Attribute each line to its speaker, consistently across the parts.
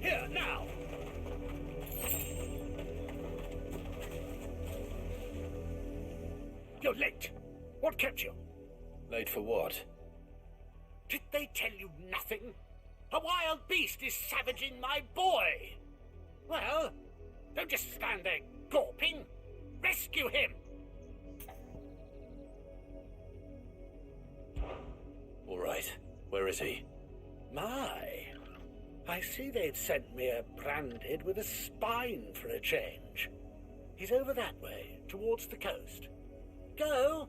Speaker 1: Here, now! You're late. What kept you?
Speaker 2: Late for what?
Speaker 1: Did they tell you nothing? A wild beast is savaging my boy! Well, don't just stand there gawping. Rescue him!
Speaker 2: All right. Where is he?
Speaker 1: My, I see they've sent me a branded with a spine for a change. He's over that way, towards the coast. Go,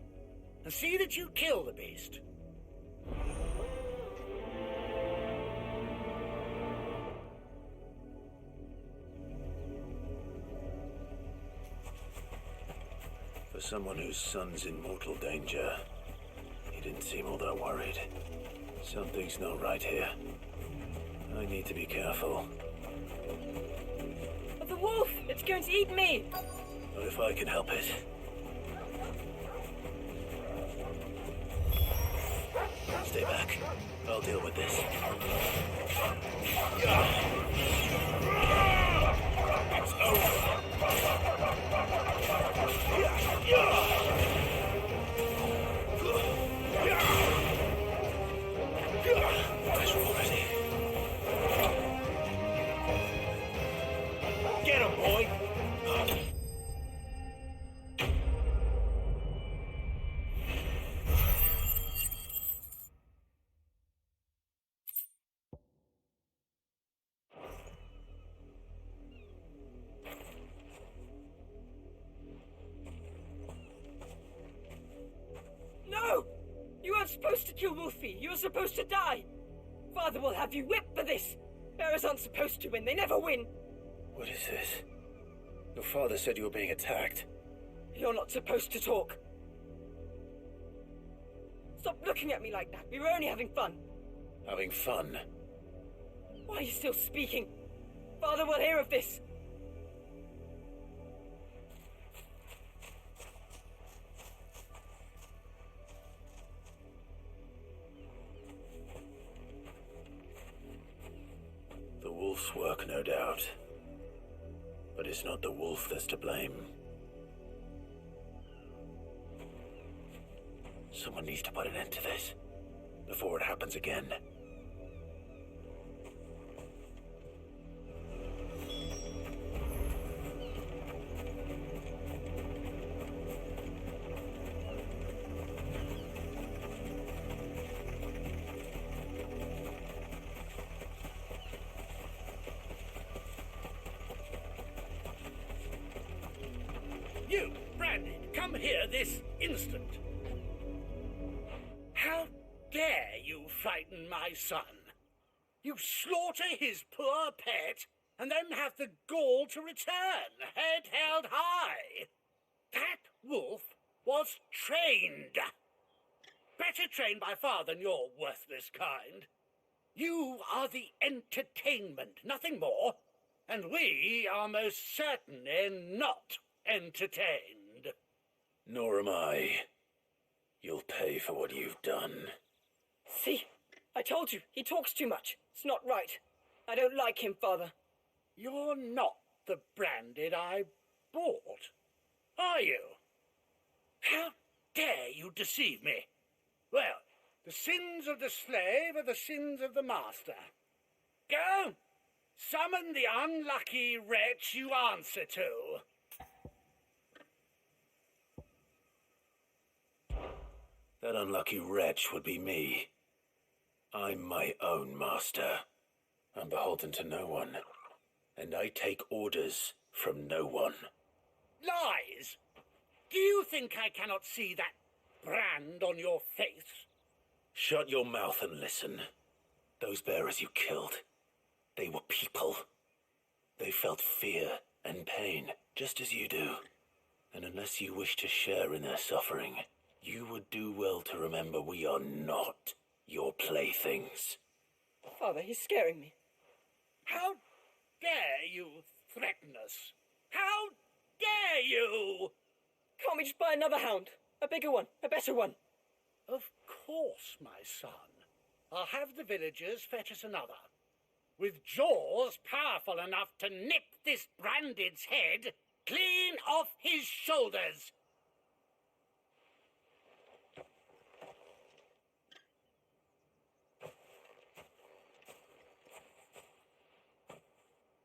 Speaker 1: and see that you kill the beast.
Speaker 2: For someone whose son's in mortal danger, he didn't seem all that worried. Something's not right here. I need to be careful.
Speaker 3: The wolf! It's going to eat me!
Speaker 2: Not if I can help it. Stay back. I'll deal with this. It's over. Nice already.
Speaker 1: Get him, boy!
Speaker 3: No! You weren't supposed to kill Wolfie. You were supposed to die. Father will have you whipped for this. Bearers aren't supposed to win. They never win.
Speaker 2: What is this? Your father said you were being attacked.
Speaker 3: You're not supposed to talk. Stop looking at me like that. We were only having fun.
Speaker 2: Having fun?
Speaker 3: Why are you still speaking? Father will hear of this.
Speaker 2: The wolf's work, no doubt. But it's not the wolf that's to blame. Someone needs to put an end to this before it happens again.
Speaker 1: You, Brandy, come here this instant. How dare you frighten my son? You slaughter his poor pet, and then have the gall to return, head held high. That wolf was trained. Better trained by far than your worthless kind. You are the entertainment, nothing more, and we are most certainly not entertained.
Speaker 2: Nor am I. You'll pay for what you've done.
Speaker 3: See? I told you. He talks too much. It's not right. I don't like him, Father.
Speaker 1: You're not the branded I bought, are you? How dare you deceive me? Well, the sins of the slave are the sins of the master. Go, summon the unlucky wretch you answer to.
Speaker 2: That unlucky wretch would be me. I'm my own master. I'm beholden to no one. And I take orders from no one.
Speaker 1: Lies! Do you think I cannot see that brand on your face?
Speaker 2: Shut your mouth and listen. Those bearers you killed, they were people. They felt fear and pain, just as you do. And unless you wish to share in their suffering, you would do well to remember we are not your playthings.
Speaker 3: Father, he's scaring me.
Speaker 1: How dare you threaten us? How dare you?
Speaker 3: Can't we just buy another hound? A bigger one, a better one.
Speaker 1: Of course, my son. I'll have the villagers fetch us another. with jaws powerful enough to nip this Branded's head clean off his shoulders.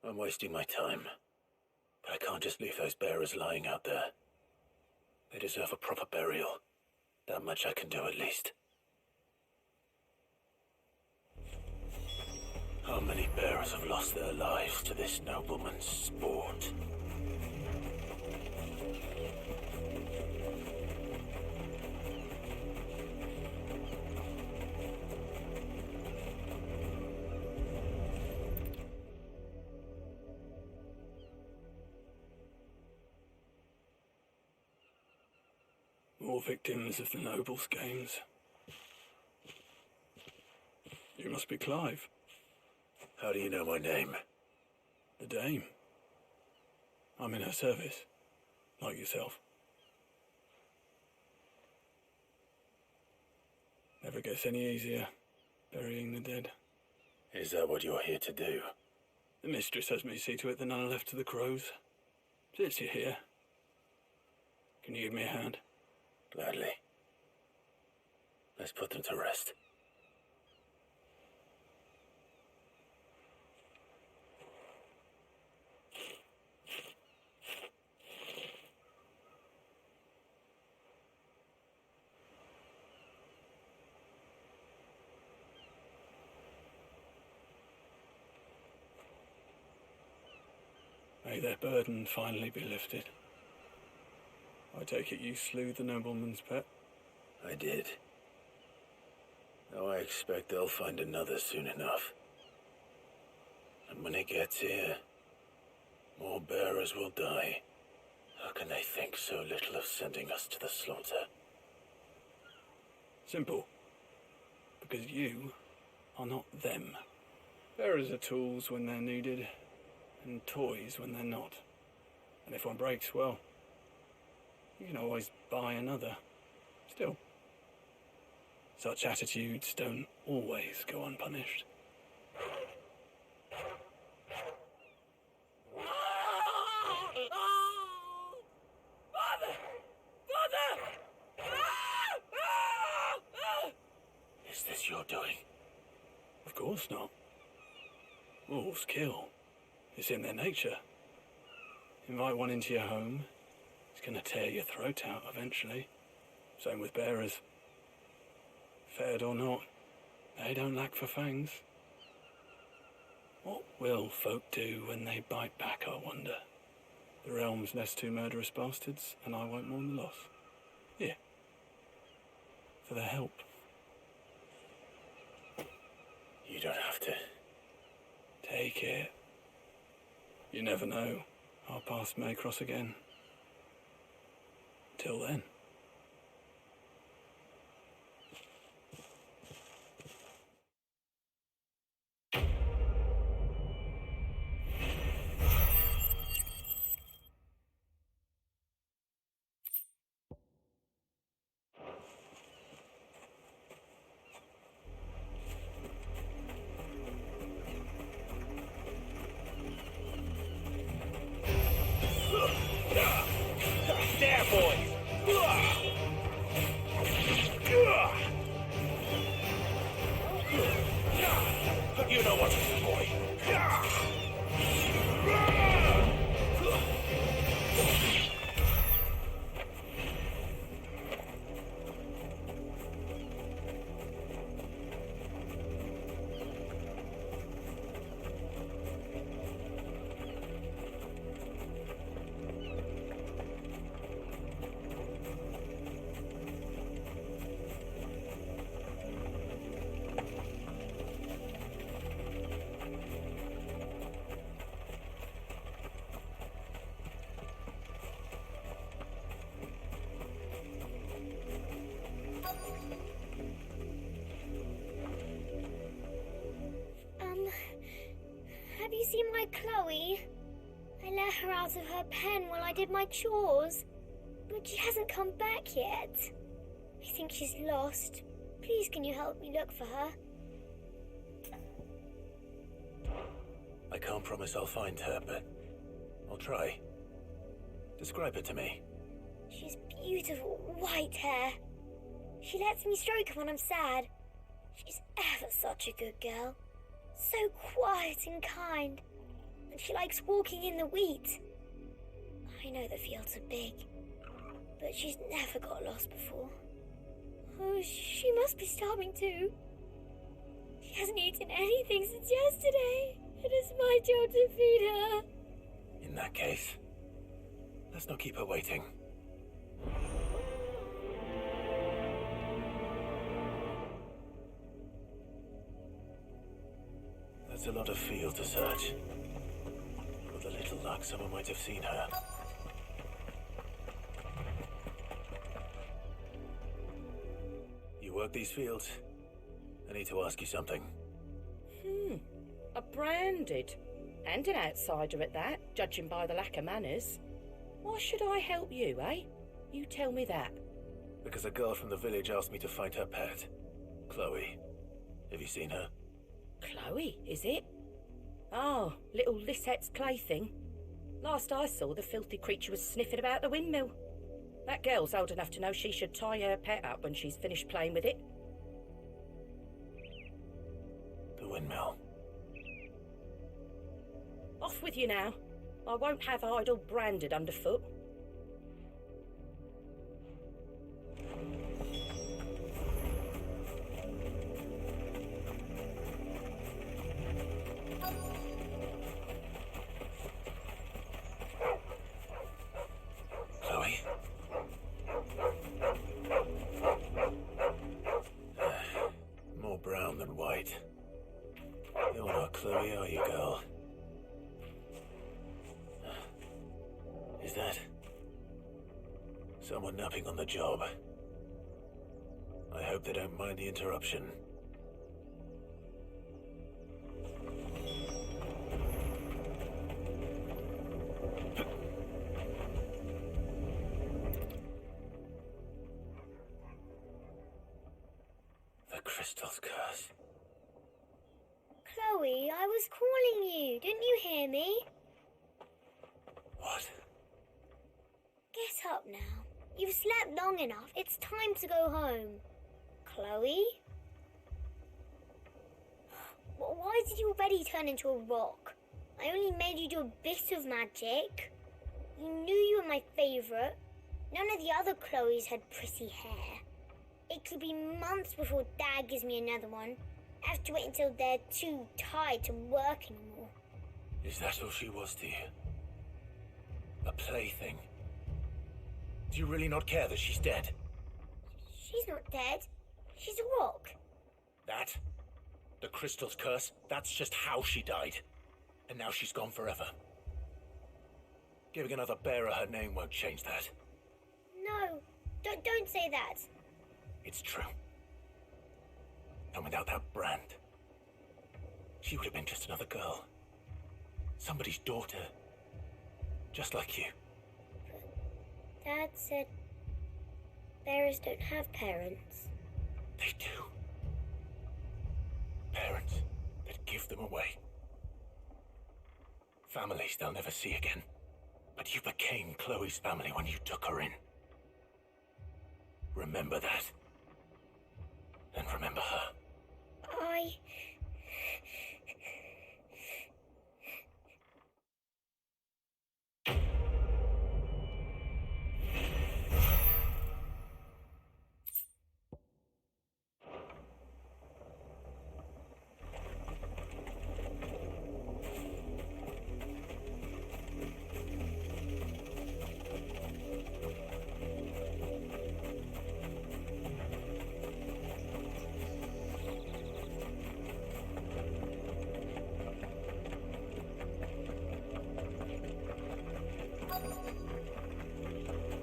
Speaker 2: I'm wasting my time. But I can't just leave those bearers lying out there. They deserve a proper burial. That much I can do at least. How many bearers have lost their lives to this nobleman's sport?
Speaker 4: More victims of the Nobles' games. You must be Clive.
Speaker 2: How do you know my name?
Speaker 4: The Dame. I'm in her service, like yourself. Never gets any easier, burying the dead.
Speaker 2: Is that what you're here to do?
Speaker 4: The mistress has me see to it that none are left to the crows. Since you're here, can you give me a hand?
Speaker 2: Gladly. Let's put them to rest.
Speaker 4: May their burden finally be lifted. I take it you slew the nobleman's pet?
Speaker 2: I did. Now I expect they'll find another soon enough. And when it gets here, more bearers will die. How can they think so little of sending us to the slaughter?
Speaker 4: Simple. Because you are not them. Bearers are tools when they're needed, and toys when they're not. And if one breaks, well, you can always buy another. Still, such attitudes don't always go unpunished.
Speaker 3: Father! Father!
Speaker 2: Is this your doing?
Speaker 4: Of course not. Wolves kill. It's in their nature. Invite one into your home, it's gonna tear your throat out eventually. Same with bearers. Fed or not, they don't lack for fangs. What will folk do when they bite back, I wonder? The realm's less two murderous bastards, and I won't mourn the loss. Here. For their help.
Speaker 2: You don't have to.
Speaker 4: Take it. You never know. Our paths may cross again. Till then.
Speaker 2: There, boys! You know what to do, boy.
Speaker 5: Have you seen my Chloe? I let her out of her pen while I did my chores, but she hasn't come back yet. I think she's lost. Please, can you help me look for her?
Speaker 2: I can't promise I'll find her, but I'll try. Describe her to me.
Speaker 5: She's beautiful white hair. She lets me stroke her when I'm sad. She's ever such a good girl. So quiet and kind. And she likes walking in the wheat. I know the fields are big, but she's never got lost before. Oh, she must be starving too. She hasn't eaten anything since yesterday. It is my job to feed her.
Speaker 2: In that case, let's not keep her waiting. That's a lot of field to search. With a little luck, someone might have seen her. You work these fields? I need to ask you something.
Speaker 6: A branded. And an outsider at that, judging by the lack of manners. Why should I help you, eh? You tell me that.
Speaker 2: Because a girl from the village asked me to find her pet. Chloe. Have you seen her?
Speaker 6: Chloe, is it? Oh, little Lisette's plaything. Last I saw, the filthy creature was sniffing about the windmill. That girl's old enough to know she should tie her pet up when she's finished playing with it.
Speaker 2: The windmill.
Speaker 6: Off with you now. I won't have idle branded underfoot.
Speaker 2: Chloe? More brown than white. You're not Chloe, are you, girl? Is that someone napping on the job? I hope they don't mind the interruption. The crystal's curse.
Speaker 5: Chloe, I was calling you. Didn't you hear me?
Speaker 2: What?
Speaker 5: Get up now. You've slept long enough. It's time to go home. Chloe? Why did you already turn into a rock? I only made you do a bit of magic. You knew you were my favourite. None of the other Chloes had pretty hair. It could be months before Dad gives me another one. I have to wait until they're too tired to work anymore.
Speaker 2: Is that all she was to you? A plaything? Do you really not care that she's dead?
Speaker 5: She's not dead. She's a rock.
Speaker 2: That? The crystal's curse? That's just how she died. And now she's gone forever. Giving another bearer her name won't change that.
Speaker 5: No, don't say that.
Speaker 2: It's true. And without that brand, she would have been just another girl. Somebody's daughter. Just like you.
Speaker 5: Dad said bearers don't have parents.
Speaker 2: They do. Parents that give them away. Families they'll never see again. But you became Chloe's family when you took her in. Remember that. And remember her.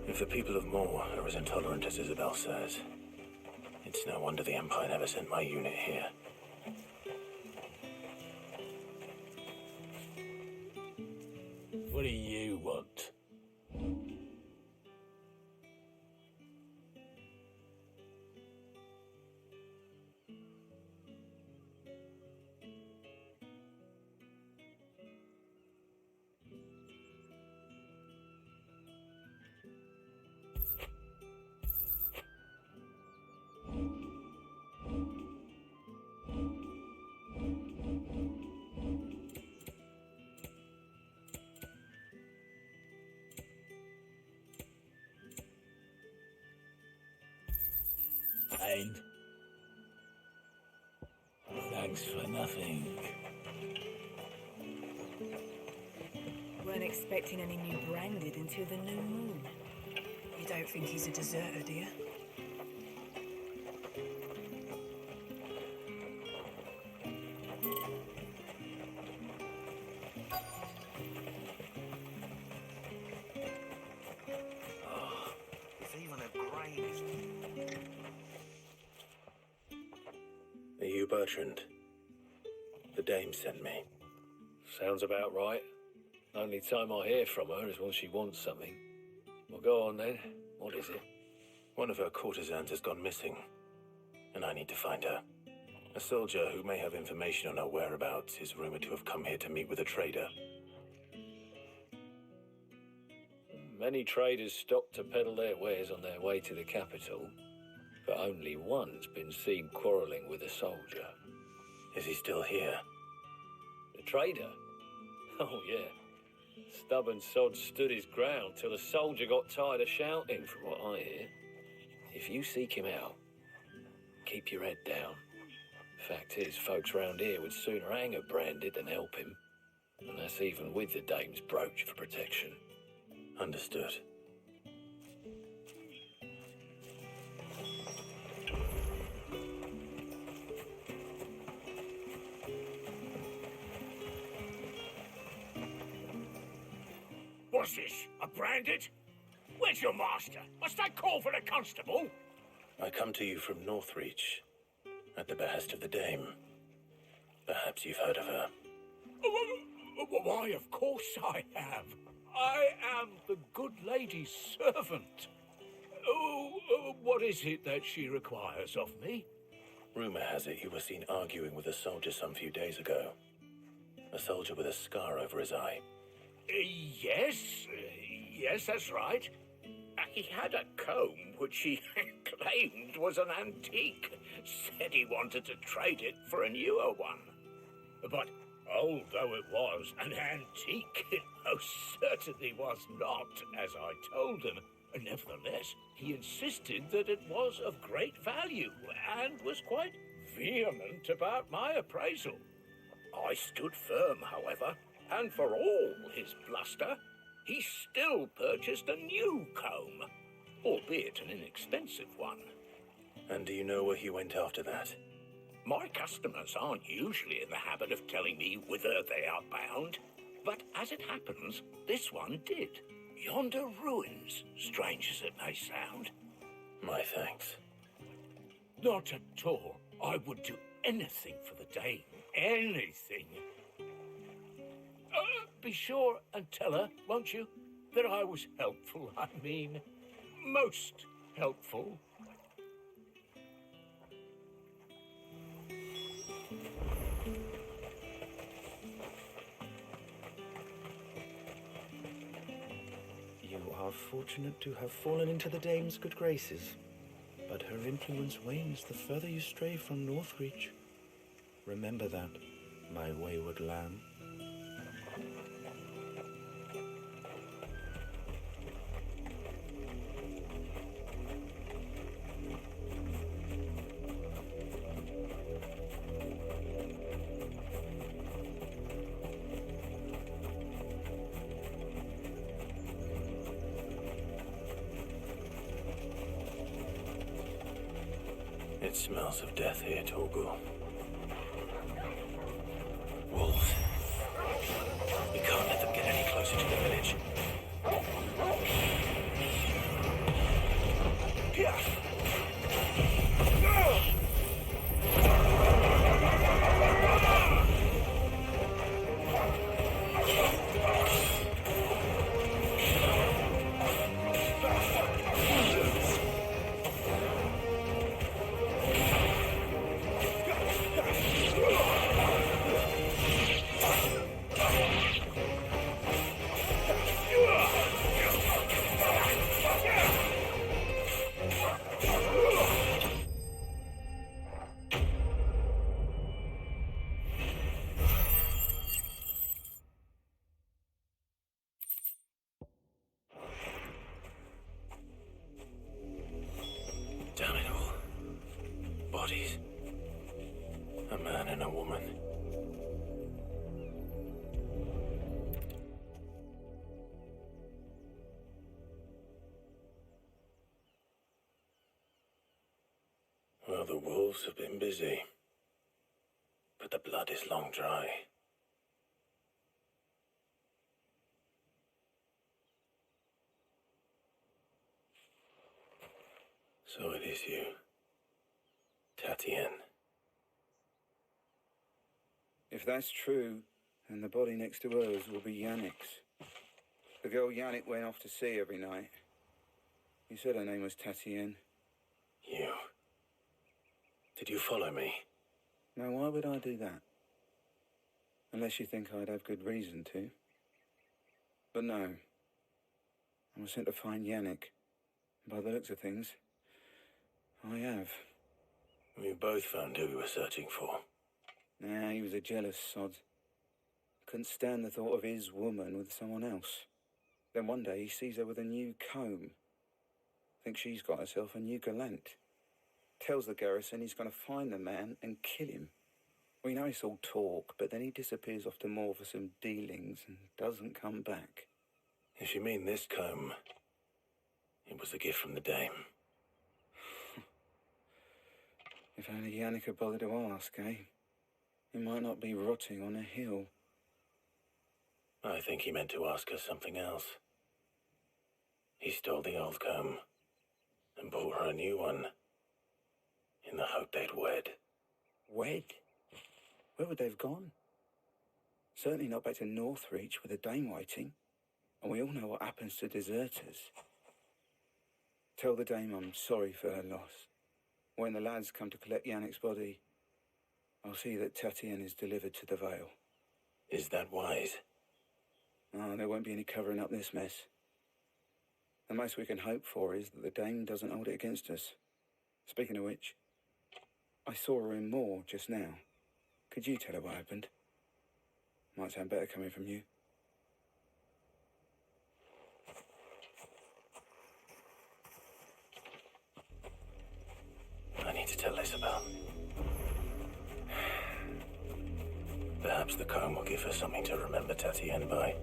Speaker 2: If the people of Moor are as intolerant as Isabel says, it's no wonder the Empire never sent my unit here.
Speaker 7: What do you want? then. Thanks for nothing.
Speaker 8: Weren't expecting any new branded until the new moon. You don't think he's a deserter, do you?
Speaker 2: Are you Bertrand? The dame sent me.
Speaker 7: Sounds about right. Only time I hear from her is when she wants something. Well, go on then. What is it?
Speaker 2: One of her courtesans has gone missing, and I need to find her. A soldier who may have information on her whereabouts is rumored to have come here to meet with a trader.
Speaker 7: Many traders stop to peddle their wares on their way to the capital, but only one's been seen quarrelling with a soldier.
Speaker 2: Is he still here?
Speaker 7: The trader? Oh, yeah. Stubborn sod stood his ground till the soldier got tired of shouting, from what I hear. If you seek him out, keep your head down. Fact is, folks round here would sooner hang a branded than help him. And that's even with the dame's brooch for protection.
Speaker 2: Understood.
Speaker 1: What's this? A branded? Where's your master? Must I call for a constable?
Speaker 2: I come to you from Northreach, at the behest of the dame. Perhaps you've heard of her.
Speaker 1: Why, of course I have. I am the good lady's servant. What is it that she requires of me?
Speaker 2: Rumor has it you were seen arguing with a soldier some few days ago. A soldier with a scar over his eye.
Speaker 1: Yes, that's right. He had a comb which he claimed was an antique. Said he wanted to trade it for a newer one. But although it was an antique, it most certainly was not, as I told him. Nevertheless, he insisted that it was of great value and was quite vehement about my appraisal. I stood firm, however, and for all his bluster, he still purchased a new comb, albeit an inexpensive one.
Speaker 2: And do you know where he went after that?
Speaker 1: My customers aren't usually in the habit of telling me whither they are bound, but as it happens, this one did. Yonder ruins, strange as it may sound.
Speaker 2: My thanks.
Speaker 1: Not at all. I would do anything for the dame. Anything. Be sure and tell her, won't you, that I was helpful. I mean, most helpful.
Speaker 9: You are fortunate to have fallen into the dame's good graces, but her influence wanes the further you stray from Northreach. Remember that, my wayward lamb.
Speaker 2: It smells of death here, Torgul. Wolves. We can't let them get any closer to the village. bodies. A man and a woman. Well, the wolves have been busy, but the blood is long dry. So it is you, Tatien.
Speaker 10: If that's true, then the body next to hers will be Yannick's. The girl Yannick went off to sea every night. You said her name was Tatien.
Speaker 2: You. Did you follow me?
Speaker 10: Now, why would I do that? Unless you think I'd have good reason to. But no. I was sent to find Yannick. By the looks of things, I have.
Speaker 2: We both found who we were searching for.
Speaker 10: Nah, he was a jealous sod. Couldn't stand the thought of his woman with someone else. Then one day he sees her with a new comb. Thinks she's got herself a new gallant. Tells the garrison he's going to find the man and kill him. We know it's all talk, but then he disappears off to Moor for some dealings and doesn't come back.
Speaker 2: If you mean this comb, it was a gift from the dame.
Speaker 10: If only Yannick had bothered to ask, eh? He might not be rotting on a hill.
Speaker 2: I think he meant to ask her something else. He stole the old comb and bought her a new one in the hope they'd wed.
Speaker 10: Wed? Where would they have gone? Certainly not back to Northreach with a dame waiting. And we all know what happens to deserters. Tell the dame I'm sorry for her loss. When the lads come to collect Yannick's body, I'll see that Tatien is delivered to the Vale.
Speaker 2: Is that wise?
Speaker 10: Oh, there won't be any covering up this mess. The most we can hope for is that the dame doesn't hold it against us. Speaking of which, I saw her in Moor just now. Could you tell her what happened? Might sound better coming from you.
Speaker 2: I need to tell Isabel. Perhaps the comb will give her something to remember Tatien by.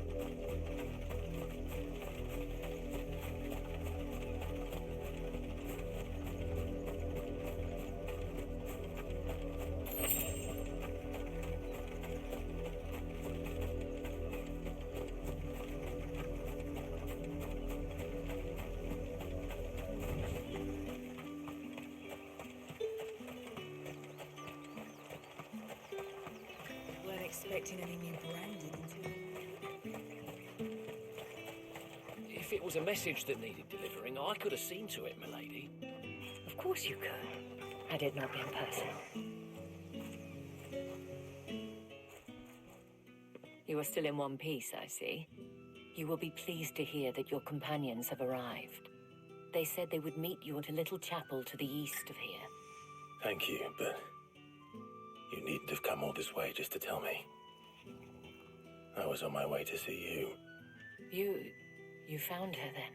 Speaker 8: Expecting any new branding until...
Speaker 7: If it was a message that needed delivering, I could have seen to it, milady.
Speaker 6: Of course you could, had it not been personal. You are still in one piece, I see. You will be pleased to hear that your companions have arrived. They said they would meet you at a little chapel to the east of here.
Speaker 2: Thank you, but you needn't have come all this way just to tell me. I was on my way to see you.
Speaker 6: You found her then?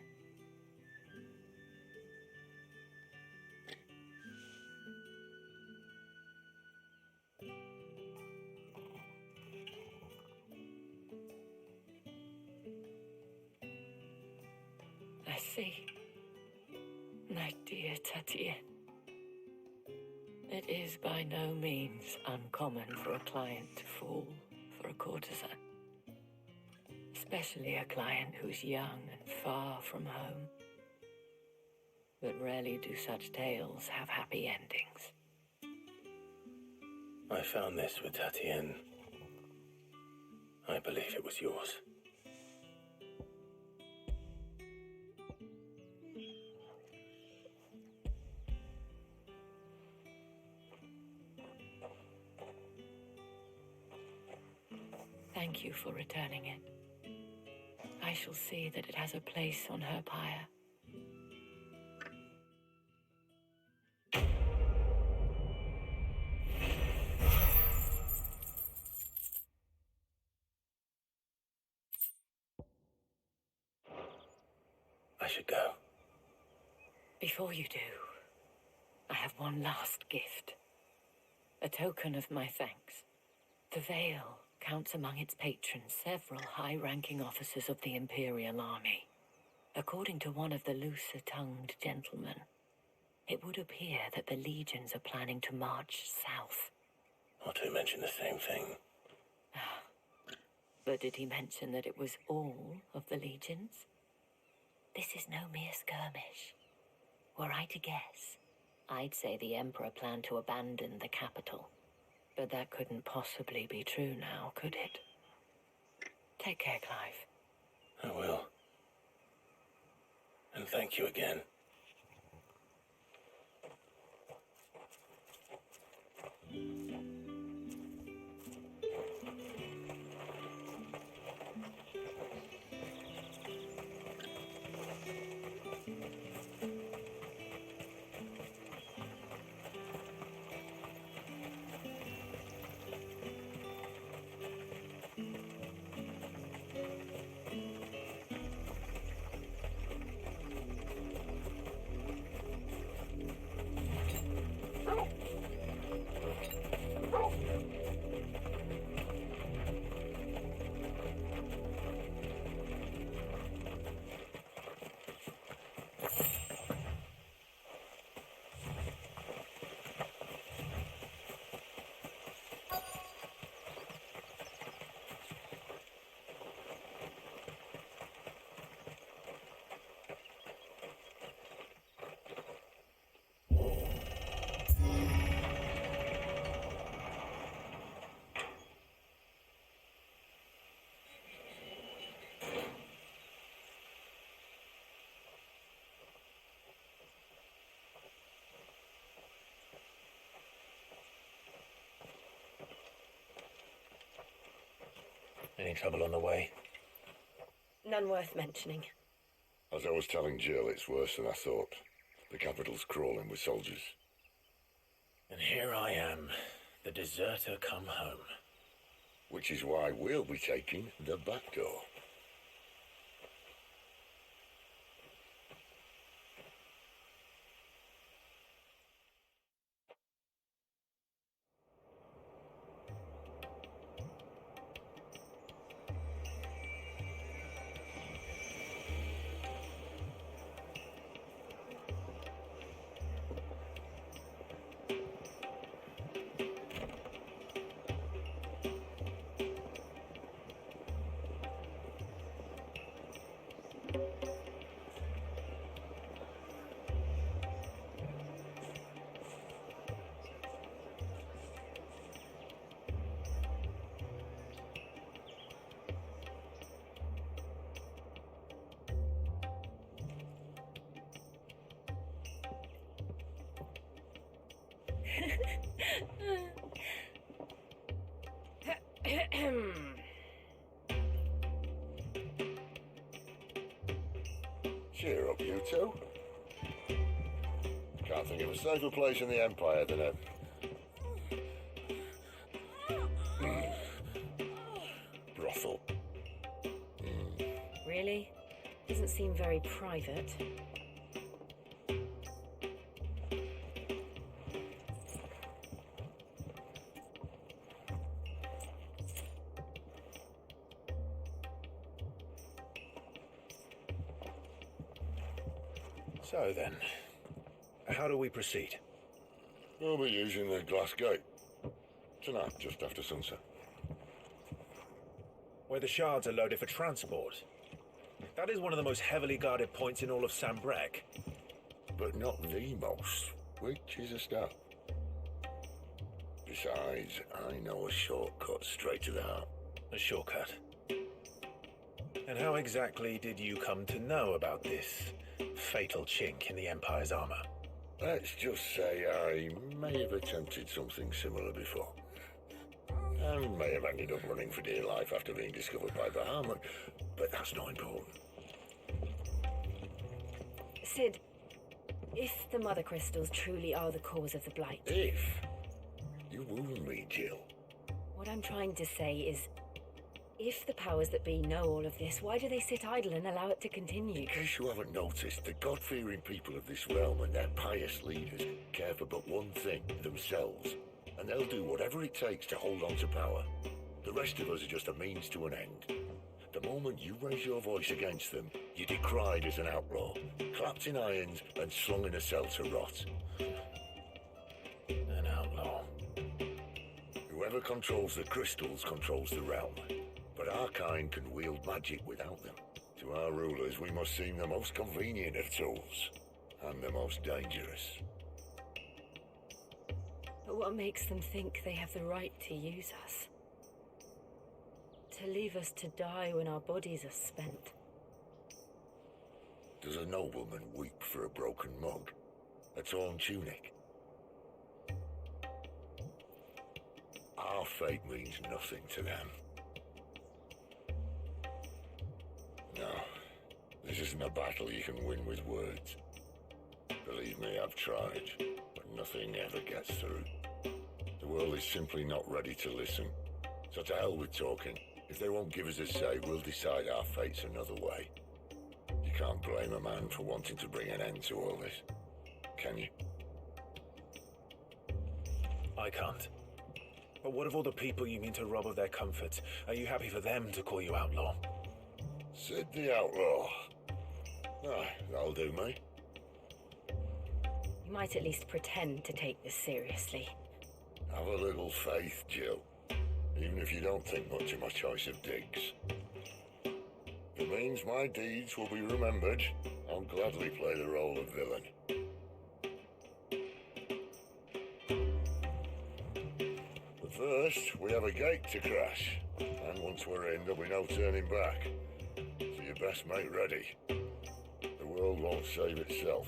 Speaker 6: I see. My dear Tatien. It is by no means uncommon for a client to fall for a courtesan. Especially a client who's young and far from home. But rarely do such tales have happy endings.
Speaker 2: I found this with Tatien. I believe it was yours.
Speaker 6: Thank you for returning it. I shall see that it has a place on her pyre.
Speaker 2: I should go.
Speaker 6: Before you do,
Speaker 8: I have one last gift. A token of my thanks. The Vale counts among its patrons several high-ranking officers of the Imperial Army. According to one of the looser-tongued gentlemen, it would appear that the legions are planning to march south.
Speaker 2: Not to mention the same thing.
Speaker 8: But did he mention that it was all of the legions? This is no mere skirmish. Were I to guess, I'd say the Emperor planned to abandon the capital. But that couldn't possibly be true now, could it? Take care, Clive.
Speaker 2: I will. And thank you again. Any trouble on the way?
Speaker 6: None worth mentioning.
Speaker 11: As I was telling Jill, it's worse than I thought. The capital's crawling with soldiers.
Speaker 2: And here I am, the deserter come home.
Speaker 11: Which is why we'll be taking the back door. Cheer up, you two. Can't think of a safer place in the Empire than a... brothel.
Speaker 6: Really? Doesn't seem very private.
Speaker 2: So then, how do we proceed?
Speaker 11: We'll be using the glass gate. Tonight, just after sunset.
Speaker 12: Where the shards are loaded for transport. That is one of the most heavily guarded points in all of Sambrek.
Speaker 11: But not the most, which is a start. Besides, I know a shortcut straight to the heart.
Speaker 2: A shortcut?
Speaker 12: And how exactly did you come to know about this fatal chink in the Empire's armor?
Speaker 11: Let's just say I may have attempted something similar before. And may have ended up running for dear life after being discovered by Bahamut, but that's not important.
Speaker 6: Sid, if the Mother Crystals truly are the cause of the Blight...
Speaker 11: If? You wound me, Jill.
Speaker 6: What I'm trying to say is,
Speaker 8: If the powers that be know all of this, why do they sit idle and allow it to continue?
Speaker 11: In case you haven't noticed, the God-fearing people of this realm and their pious leaders care for but one thing, themselves. And they'll do whatever it takes to hold on to power. The rest of us are just a means to an end. The moment you raise your voice against them, you're decried as an outlaw, clapped in irons and slung in a cell to rot.
Speaker 12: An outlaw.
Speaker 11: Whoever controls the crystals controls the realm. But our kind can wield magic without them. To our rulers, we must seem the most convenient of tools, and the most dangerous.
Speaker 8: But what makes them think they have the right to use us? To leave us to die when our bodies are spent?
Speaker 11: Does a nobleman weep for a broken mug? A torn tunic? Our fate means nothing to them. No, this isn't a battle you can win with words. Believe me, I've tried, but nothing ever gets through. The world is simply not ready to listen. So to hell with talking. If they won't give us a say, we'll decide our fates another way. You can't blame a man for wanting to bring an end to all this, can you?
Speaker 12: I can't. But what of all the people you mean to rob of their comfort? Are you happy for them to call you outlaw?
Speaker 11: Sid the Outlaw. Ah, that'll do me.
Speaker 8: You might at least pretend to take this seriously.
Speaker 11: Have a little faith, Jill. Even if you don't think much of my choice of digs. If it means my deeds will be remembered, I'll gladly play the role of villain. But first, we have a gate to crash. And once we're in, there'll be no turning back. So you best make ready. The world won't save itself.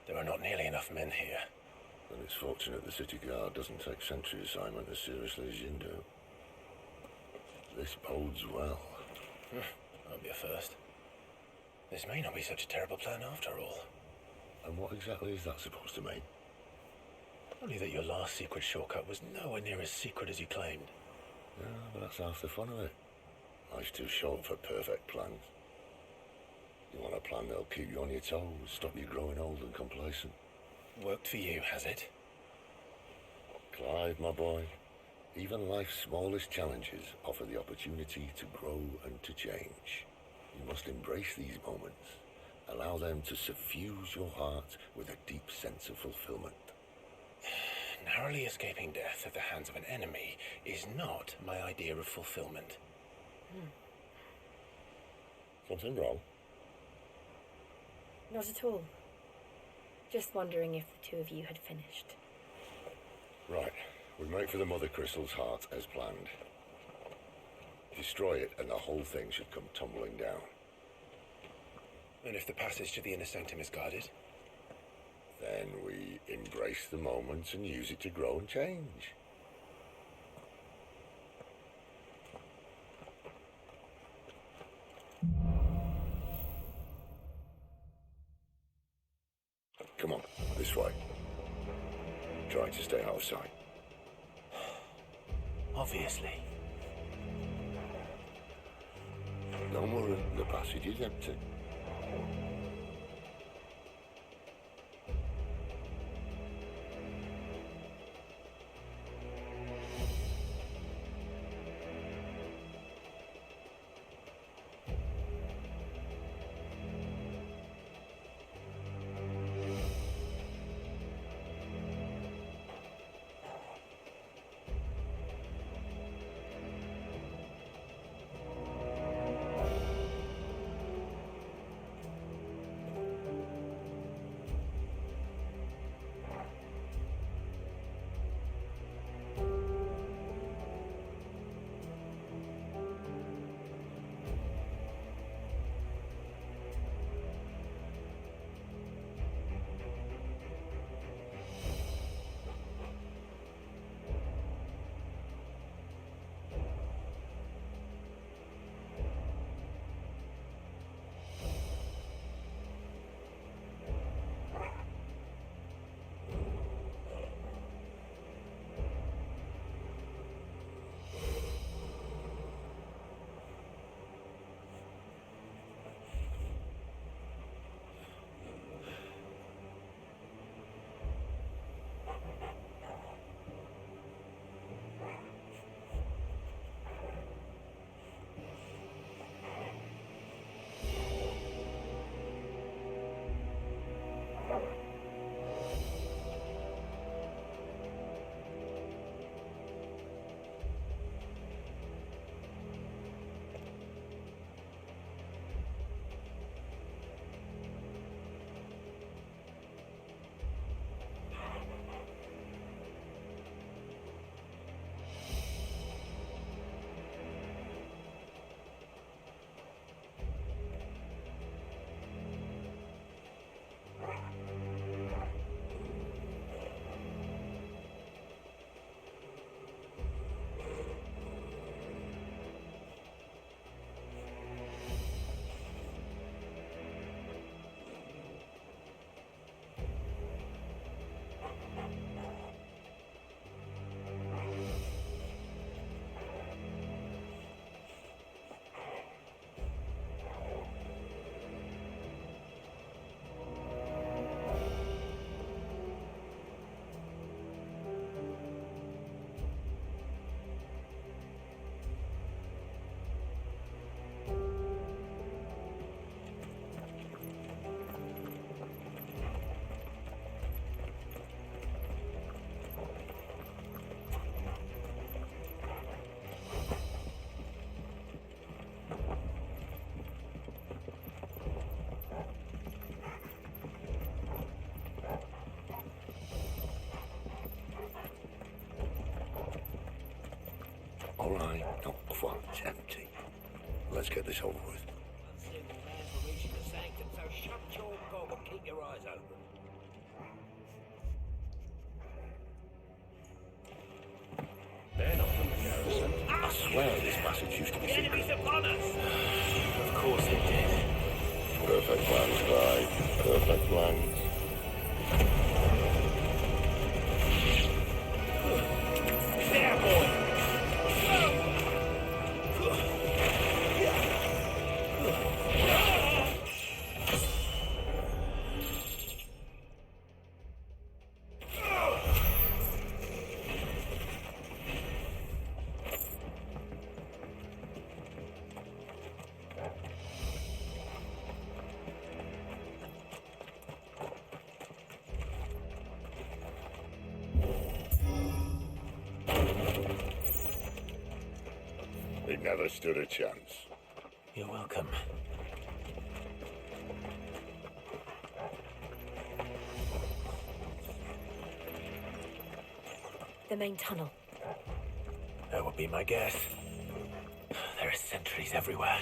Speaker 12: There are not nearly enough men here.
Speaker 11: Then it's fortunate the city guard doesn't take sentry assignment as seriously as you do. This bodes well.
Speaker 12: That'll be a first. This may not be such a terrible plan after all.
Speaker 11: And what exactly is that supposed to mean?
Speaker 12: Only that your last secret shortcut was nowhere near as secret as you claimed.
Speaker 11: Yeah, but that's half the fun of it. Life's too short for perfect plans. You want a plan that'll keep you on your toes, stop you growing old and complacent.
Speaker 12: Worked for you, has it?
Speaker 11: Clive, my boy, even life's smallest challenges offer the opportunity to grow and to change. You must embrace these moments. Allow them to suffuse your heart with a deep sense of fulfillment.
Speaker 12: Narrowly escaping death at the hands of an enemy is not my idea of fulfillment.
Speaker 11: Something wrong?
Speaker 8: Not at all. Just wondering if the two of you had finished.
Speaker 11: Right. We make for the Mother Crystal's heart as planned. Destroy it and the whole thing should come tumbling down.
Speaker 12: And if the passage to the inner sanctum is guarded?
Speaker 11: Then we embrace the moment and use it to grow and change. Come on, this way. Trying to stay out of sight.
Speaker 12: Obviously.
Speaker 11: Don't worry, the passage is empty. All right, not quite empty. Let's get this over with.
Speaker 1: Reaching the sanctum, so shut your gob and keep your eyes open.
Speaker 2: They're not from the garrison. I swear this passage used to be
Speaker 1: The
Speaker 2: secret.
Speaker 1: enemy's upon us!
Speaker 2: Of course it did.
Speaker 11: Perfect plans, Clive. Perfect plans.
Speaker 1: There, boy!
Speaker 11: He never stood a chance.
Speaker 2: You're welcome.
Speaker 8: The main tunnel.
Speaker 2: That would be my guess. There are sentries everywhere.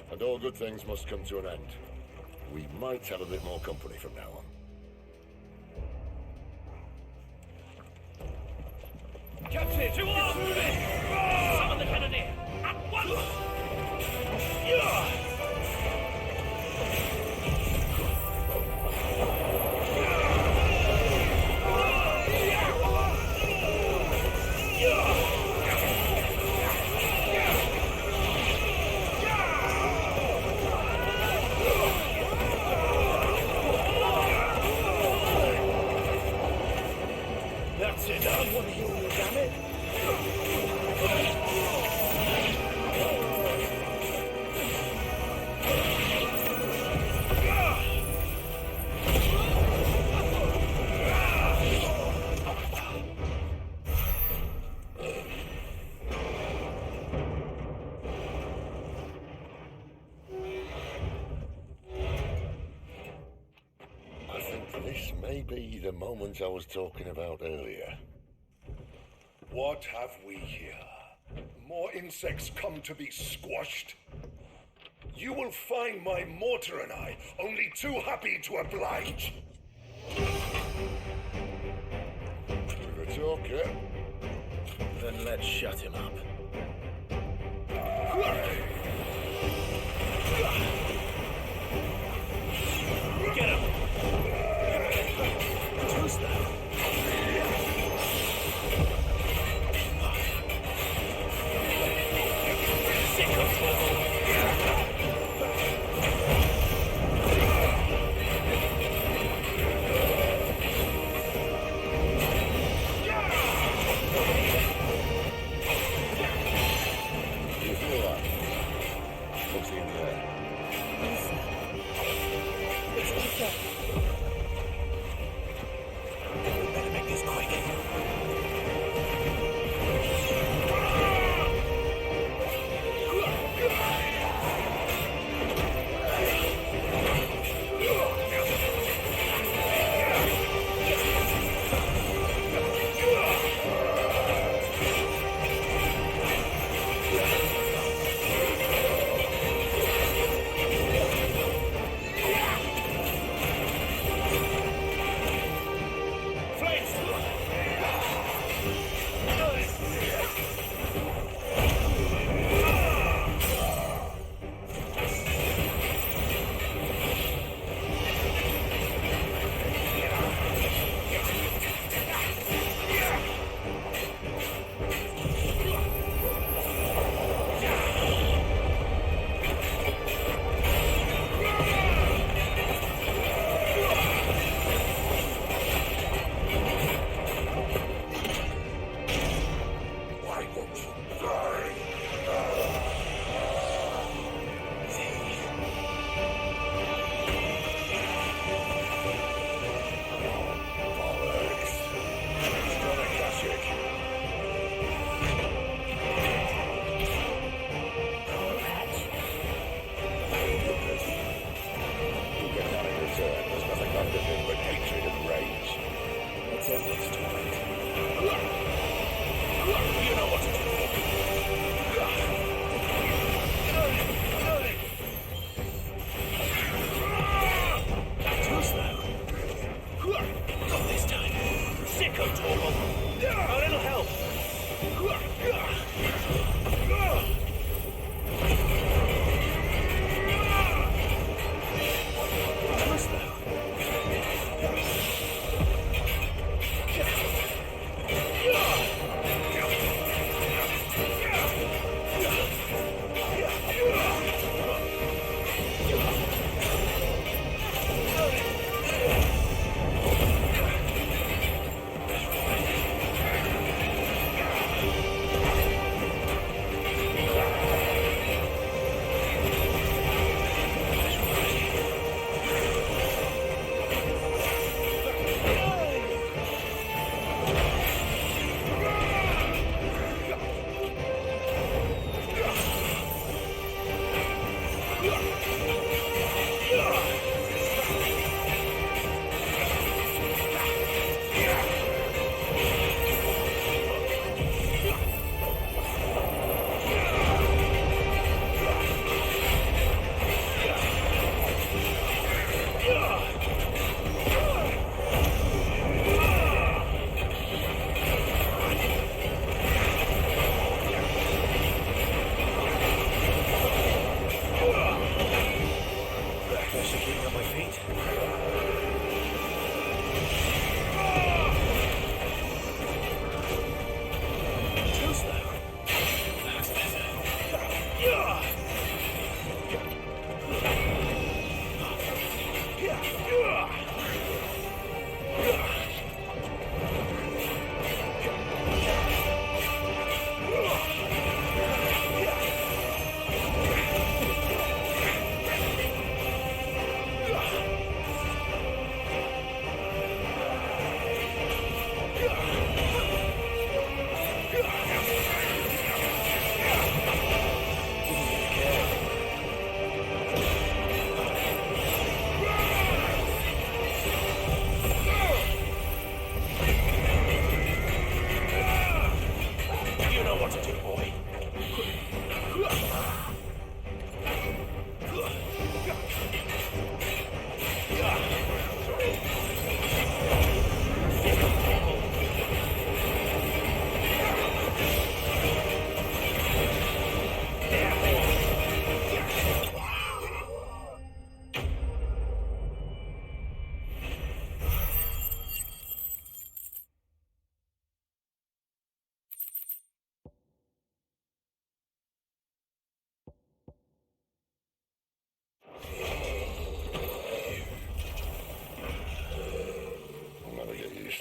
Speaker 11: And all good things must come to an end. We might have a bit more company from now on.
Speaker 1: Captain, to arms! Summon the cannoneer! At once!
Speaker 2: That's it. I want to heal you, damn it.
Speaker 11: I think this may be the moment I was talking about earlier.
Speaker 13: What have we here? More insects come to be squashed? You will find my mortar and I only too happy to oblige.
Speaker 11: If it's okay.
Speaker 2: Then let's shut him up.
Speaker 1: Get him!
Speaker 2: Who's that?
Speaker 11: You feel that?
Speaker 12: A little help! Close now.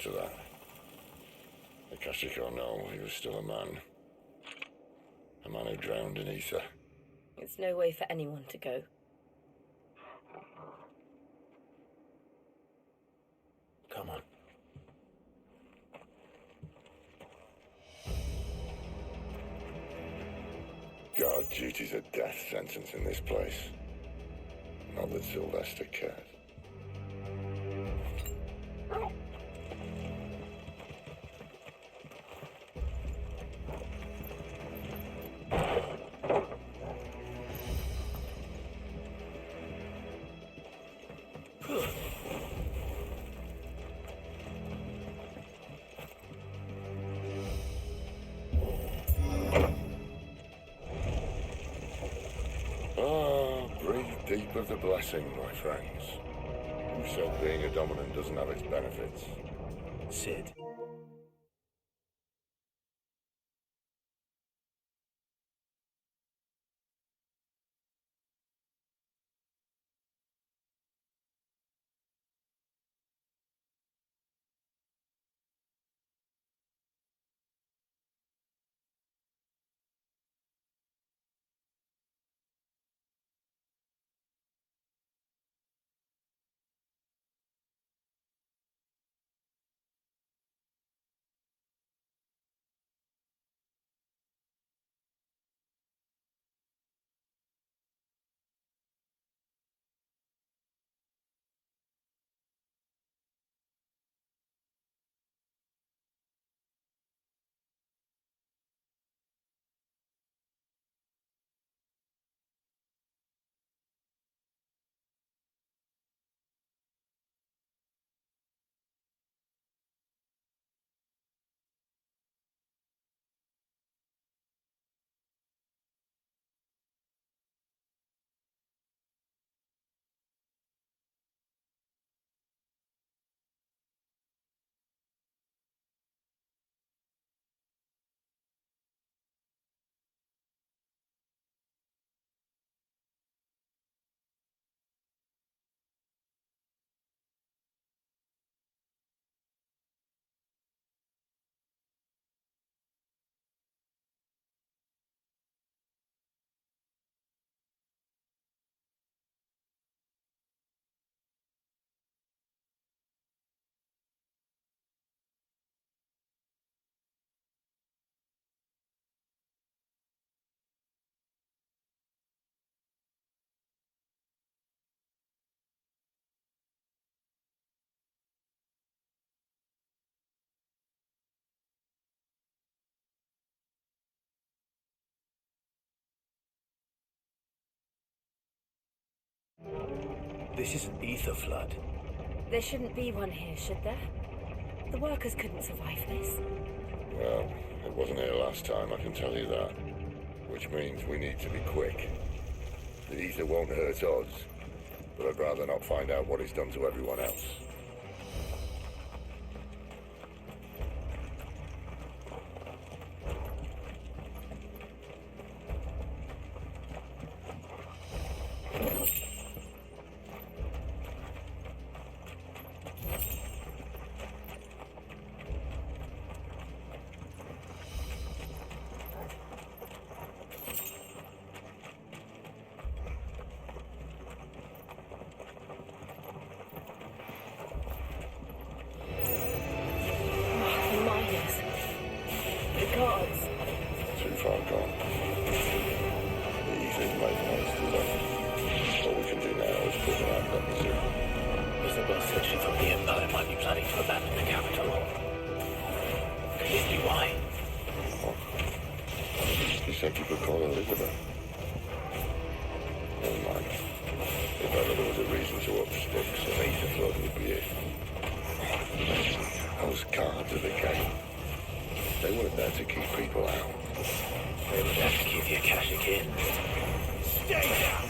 Speaker 11: To that. The Kashiko know he was still a man. A man who drowned in ether.
Speaker 6: It's no way for anyone to go.
Speaker 12: Come on.
Speaker 11: Guard duty's a death sentence in this place. Not that Sylvester cared. Breathe deep of the blessing, my friends. Who said being a dominant doesn't have its benefits?
Speaker 12: Sid. This is an ether flood.
Speaker 8: There shouldn't be one here, should there? The workers couldn't survive this.
Speaker 11: Well, it wasn't here last time, I can tell you that. Which means we need to be quick. The ether won't hurt us, but I'd rather not find out what it's done to everyone else. Too far gone. The ether's made noise to them. All we can do now is put them out of the
Speaker 2: Isabel said she thought the Empire might be planning to abandon the capital. Could this be why?
Speaker 11: What? She said you could call Elizabeth. Never mind. If ever there was a reason to up sticks, an ether flood would be it. Those guards at the gate. They weren't there to keep people out.
Speaker 2: They were there to keep the Akashic in.
Speaker 1: Stay down!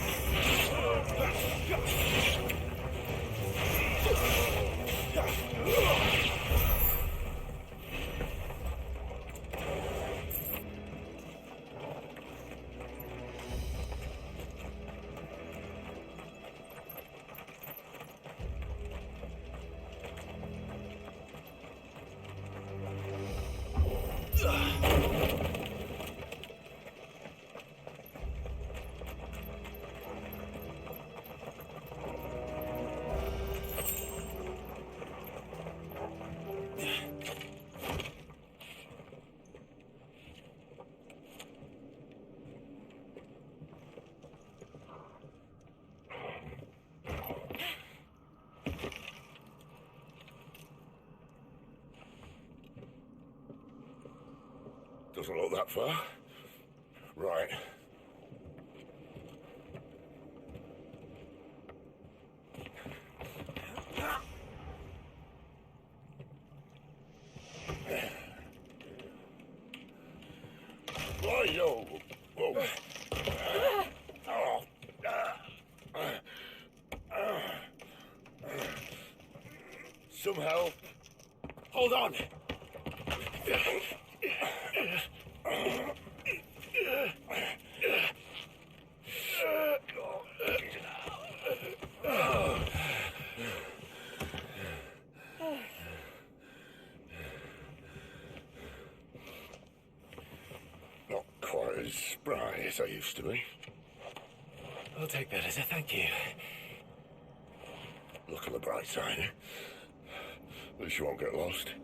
Speaker 11: Doesn't look that far. Right. Why-yo! Whoa. Some help.
Speaker 1: Hold on!
Speaker 11: Not quite as spry as I used to be.
Speaker 2: I'll take that as a thank you.
Speaker 11: Look on the bright side. At least you won't get lost.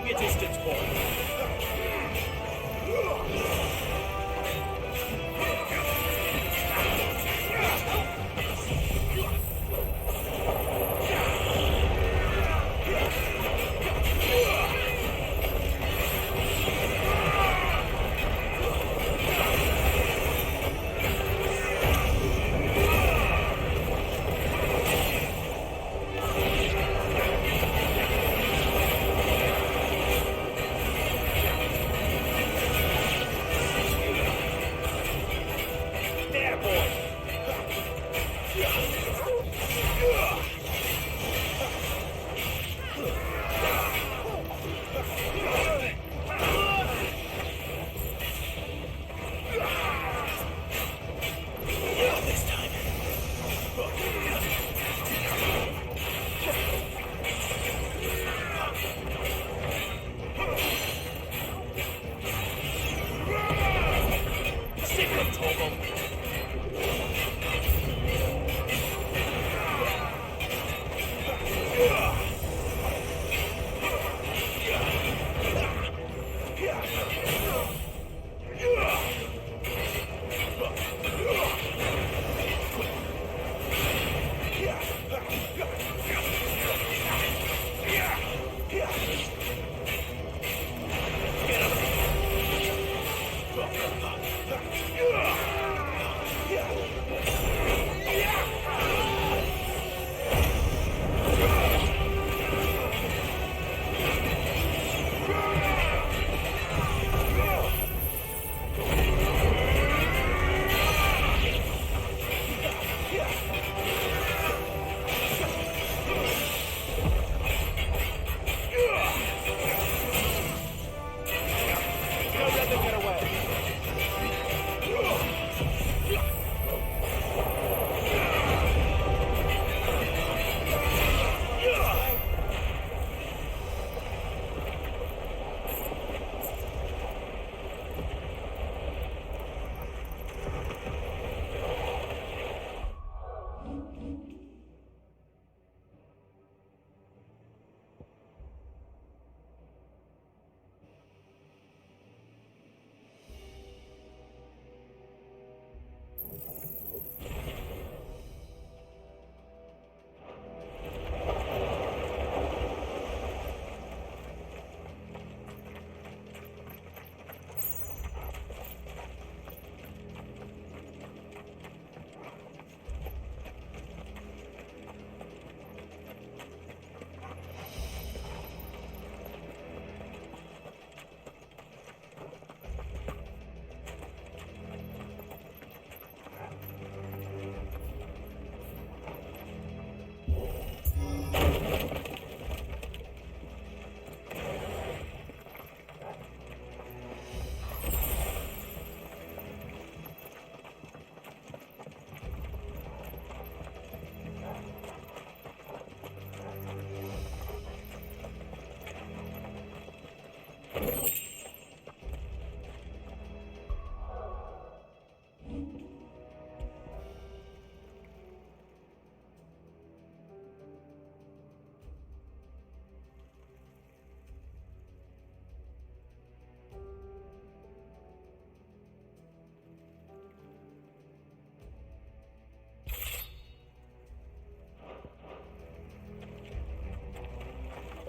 Speaker 2: Keep your distance, boy.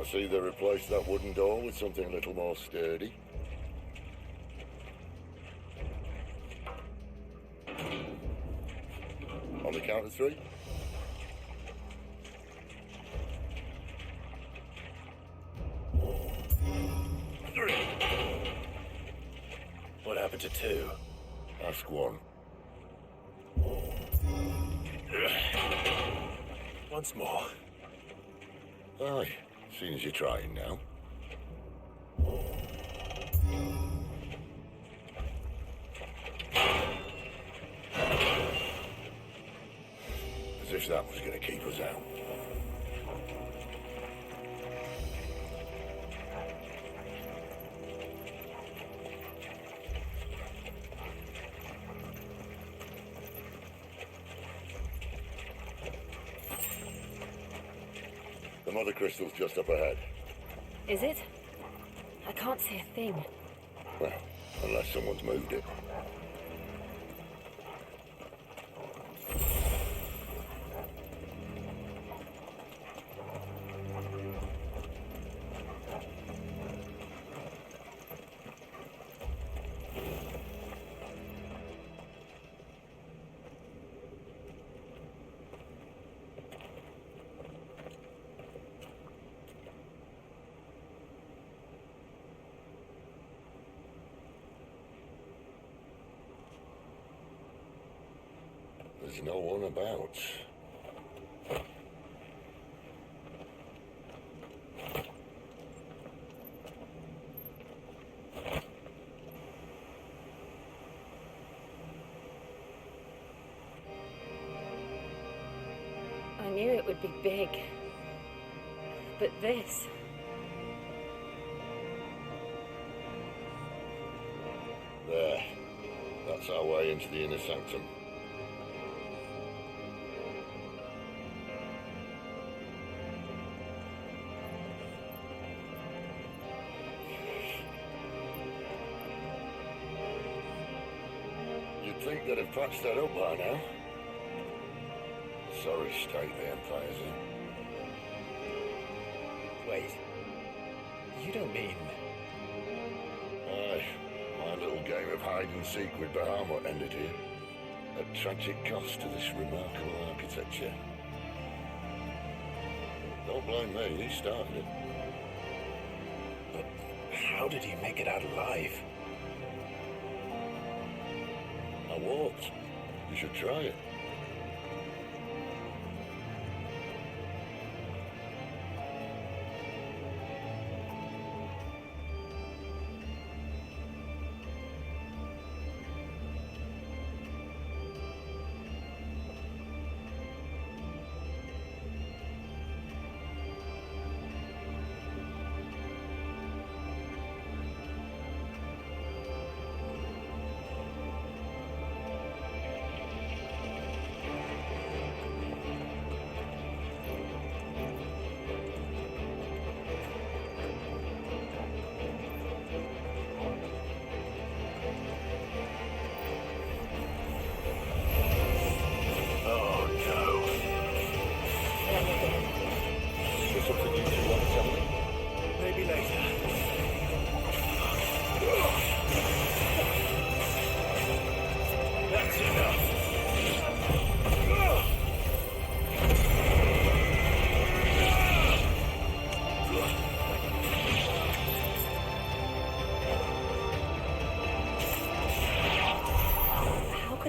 Speaker 11: I see they replaced that wooden door with something a little more sturdy. On the count of three.
Speaker 2: What happened to two?
Speaker 11: Ask one.
Speaker 2: Once more.
Speaker 11: Aye, seeing as you're trying now. As if that was going to keep us out. The mother crystal's just up ahead.
Speaker 8: Is it? I can't see a thing.
Speaker 11: Well, unless someone's moved it. There's no one about.
Speaker 8: I knew it would be big. But this...
Speaker 11: There. That's our way into the inner sanctum. You'd think they'd have patched that up by now. Sorry state the Empire's in.
Speaker 12: Wait. You don't mean...
Speaker 11: Aye. My little game of hide-and-seek with Bahamut ended here. At tragic cost to this remarkable architecture. Don't blame me, he started it.
Speaker 12: But how did he make it out alive?
Speaker 11: I walked. You should try it.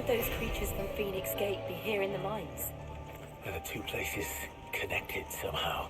Speaker 8: Those creatures from Phoenix Gate be here in the mines?
Speaker 12: Are the two places connected somehow?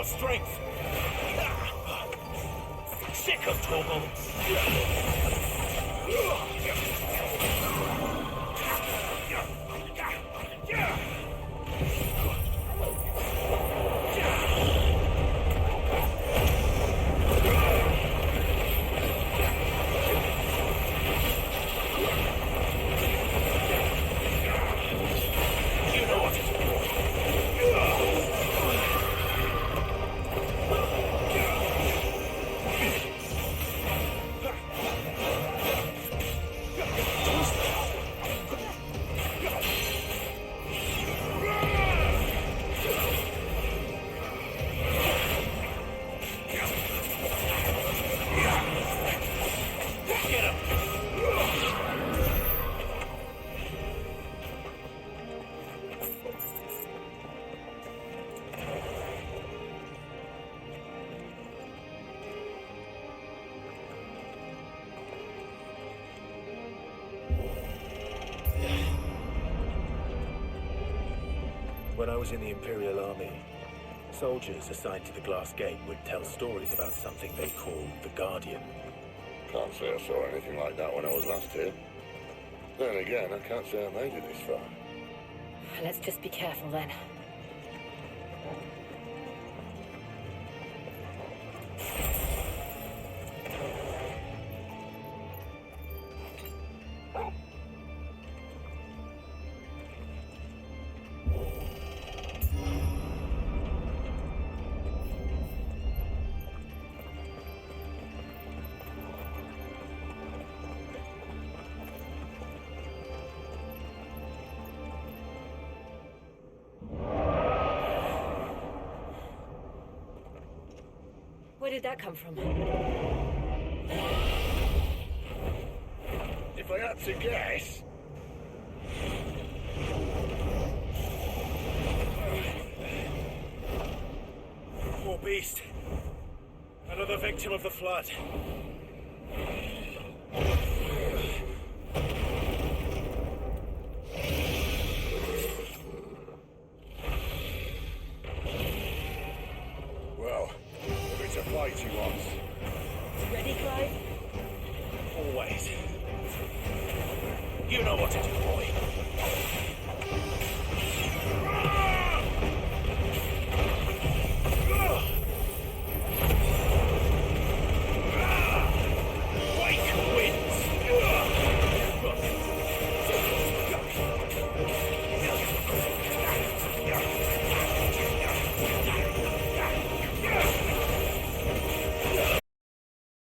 Speaker 2: strength! Sick of Torgal!
Speaker 12: When I was in the Imperial Army, soldiers assigned to the Glass Gate would tell stories about something they called the Guardian.
Speaker 11: Can't say I saw anything like that when I was last here. Then again, I can't say I made it this far.
Speaker 8: Let's just be careful then. Where did that come from?
Speaker 11: If I had to guess...
Speaker 12: Poor beast. Another victim of the Flood.
Speaker 11: Well, if it's a fight he wants,